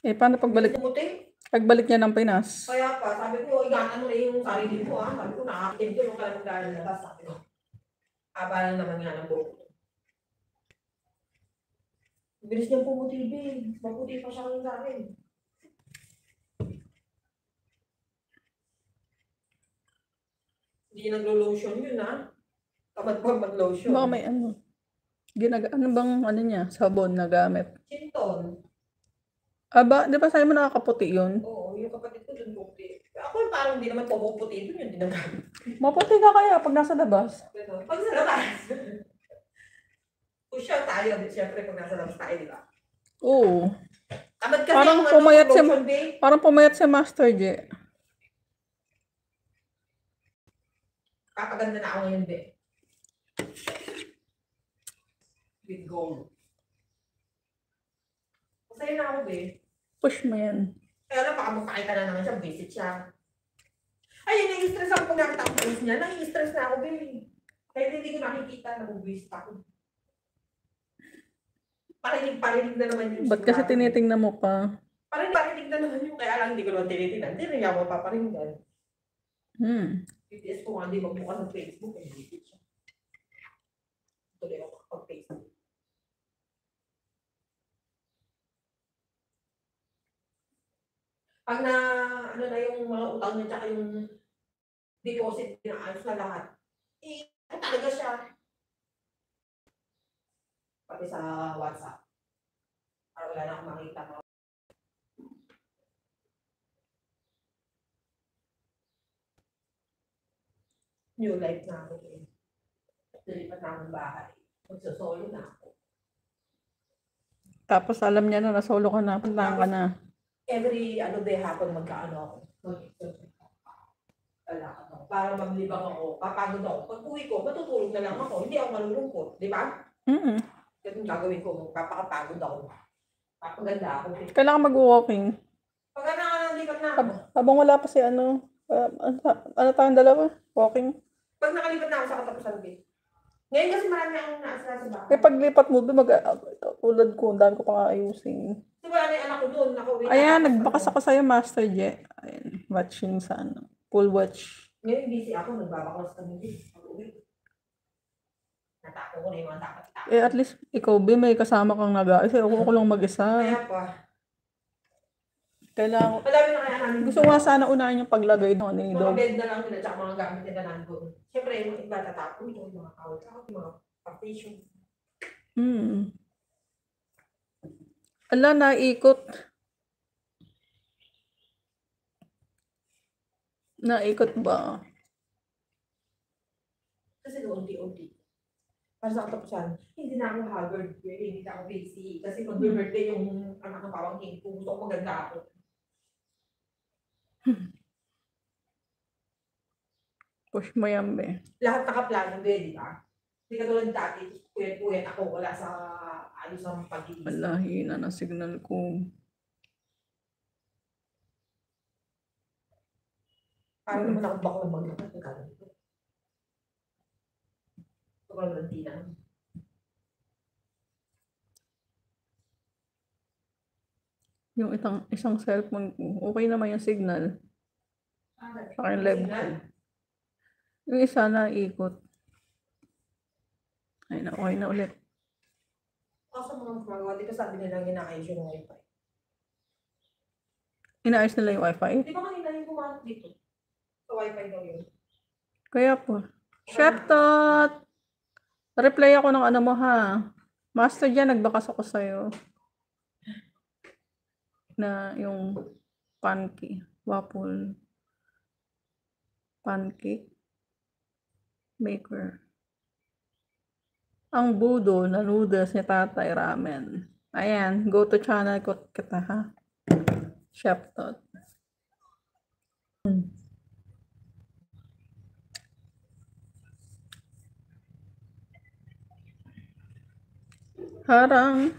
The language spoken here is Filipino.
Eh, paano pagbalik niya ng Pinas? Kaya pa, sabi ko, ingatan mo na yung sarili mo, ah. Sabi ko, nakakakilig ko nung ka lang maglalabas. Sabi ko, haba na naman nga ng buhok ko. Bilis niyang pumuti, babe. Maputi pa siya ngayon sa akin. Hindi naglo-lotion yun, ha? Tamad pa mag-lotion. Baka may ano. Ano bang ano niya? Sabon na gamit? Chinton. Aba, di ba sa'yo mo nakakaputi yun? Oo, yung kapatid ko dun puti. Ako parang hindi naman pumuputi dun yung dinagamit. Maputi ka kaya pag nasa labas? Ganun. Pag sa labas. Push out tayo. Siyempre, pag nasa labas tayo, di ba? Oo. Tamad kasi Parang yung pumayat si, lotion, babe. parang pumayat si Master J. Papaganda na ako ngayon, babe. With gold. Masaya na ako, babe. Push mo yan. Kaya lang, baka magpakita na naman siya, visit siya. Ayun, nai-stress ako pag nakita ang face niya. Nai-stress na ako, babe. Kaya hindi ko nakikita, nag-visit ako. Parinig na naman yung Ba't kasi tinitingnan mo pa? Parinig na naman yung kaya lang hindi ko naman tinitingnan. Hindi rin ako paparinggan. BTS ko nga, hindi magbukas ng Facebook. Eh, visit siya. Tuloy ako pag-Facebook. Pag na, ano na yung mga utang niya, tsaka yung deposit na ayos na lahat, talaga siya. Pati sa WhatsApp. Para wala na akong makita. New life na ako eh. Dilipat na akong bahay. Magsasolo na ako. Tapos alam niya na nasolo ka na, puntahan ka na. Every day hapon magkaano ako. Para maglibang ako, papagod ako. Pag uwi ko, matutulog na lang ako. Hindi ako malulungkot, di ba? Ganun gagawin ko, papakapagod ako. Papaganda ako. Kailangan mag-walking. Pag nakalipat na ako. Habang wala pa si ano tayong dalawa? Walking? Pag nakalipat na ako sa katapusan, babe. Ngayon kasi marami akong naasala sa bahay. Eh paglipat mo doon, tulad ko, dami ko pang ayusin. Kasi wala na yung anak ko doon. Ayan, nagbakas ako sa'yo, Master J. Ayan, watching sa ano. Full watch. Ngayon busy ako, nagbabaklas kami din. Natako ko na yung mga dapat itako. Eh at least, ikaw, B, may kasama kang nag-aayos. Ako lang mag-isa. Kaya pa. Kailangan, madami na kaya namin. gusto nga sana unahin yung paglagay ng ano, mga bed na lang nila, tsaka mga gamit nila nandun. Siyempre, yung iba tatapon yung mga couch, yung mga partition. Ala, naikot. Naikot ba? Kasi unti-unti. Para sa katapusan, hindi na ako haggard, hindi na ako busy. Kasi pag birthday yung anak ng pamangkin ko, gusto ko maganda ako. Push mo yan, be. Lahat nakaplano, be, di ba? Hindi ka tulad dati, puyat-puyat ako, wala sa ayos ng pag-ibig. Wala, hina na signal ko. Parang naman ako bako ng maglakad ng kanan ko. Sobrang lantina. Yung isang cellphone ko, okay naman yung signal. Saka yung live ko. Yung isa na ikot. Ay na, okay na ulit. Kasi mga gumagawa dito, sabi nila ginaayos yung wifi. Inaayos nila yung wifi? Di ba kanina yung pumasok dito? Sa wifi daw yun. Kaya po. Sheptot! Reply ako ng ano mo ha. Master dyan, nagbakas ako sa'yo. Na yung pancake. Waffle. Pancake. Maker. Ang budo na noodles ni Tatay Ramen. Ayan, go to channel ko kita ha. Sheptot. Harang.